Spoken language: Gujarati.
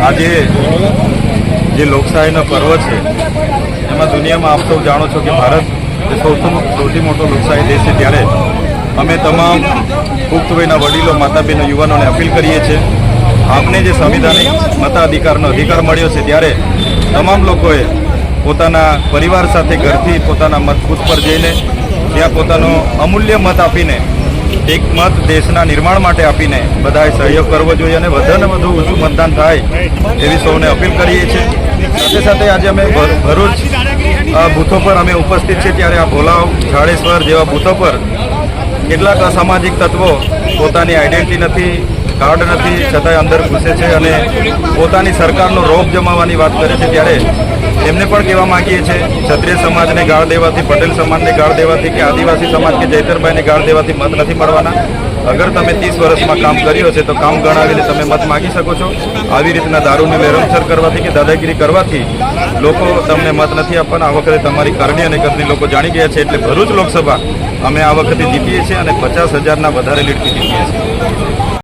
આજે જે લોકશાહીનો પર્વ છે એમાં દુનિયામાં આપ સૌ જાણો છો કે ભારત એ સૌથી મોટો લોકશાહી દેશ છે। ત્યારે અમે તમામ પુખ્ત વયના વડીલો, માતા બહેનો, યુવાનોને અપીલ કરીએ છીએ, આપને જે સંવિધાનિક મતાધિકારનો અધિકાર મળ્યો છે ત્યારે તમામ લોકોએ પોતાના પરિવાર સાથે ઘરથી પોતાના મતબૂથ પર જઈને ત્યાં પોતાનો અમૂલ્ય મત આપીને એક મત દેશના નિર્માણ માટે આપીને બધાએ સહયોગ કરવો જોઈએ અને વધુ ઊંચું મતદાન થાય એવી સૌને અપીલ કરીએ છીએ। સાથે સાથે આજે અમે ભરૂચ બૂથો પર અમે ઉપસ્થિત છીએ ત્યારે આ ભોલાવ, જાડેશ્વર જેવા બૂથો પર કેટલાક અસામાજિક તત્વો પોતાની આઈડેન્ટિટી નથી, કાર્ડ નથી, છતાંય અંદર ઘૂસે છે અને પોતાની સરકારનો રોપ જમાવવાની વાત કરે છે। ત્યારે એમને પણ કહેવા માંગીએ છીએ, ક્ષત્રિય સમાજને ગાળ દેવાથી, પટેલ સમાજને ગાળ દેવાથી કે આદિવાસી સમાજ કે જૈતરભાઈને ગાળ દેવાથી મત નથી મળવાના। અગર તમે 30 વર્ષમાં કામ કર્યો છે તો કામ ગણાવીને તમે મત માગી શકો છો। આવી રીતના દારૂને લેરમછર કરવાથી કે દાદાગીરી કરવાથી લોકો તમને મત નથી આપવાના। આ વખતે તમારી કરણી અને કદની લોકો જાણી ગયા છે, એટલે ભરૂચ લોકસભા અમે આ વખતે જીતીએ છીએ અને 50,000ના વધારે લીડથી જીતીએ છીએ।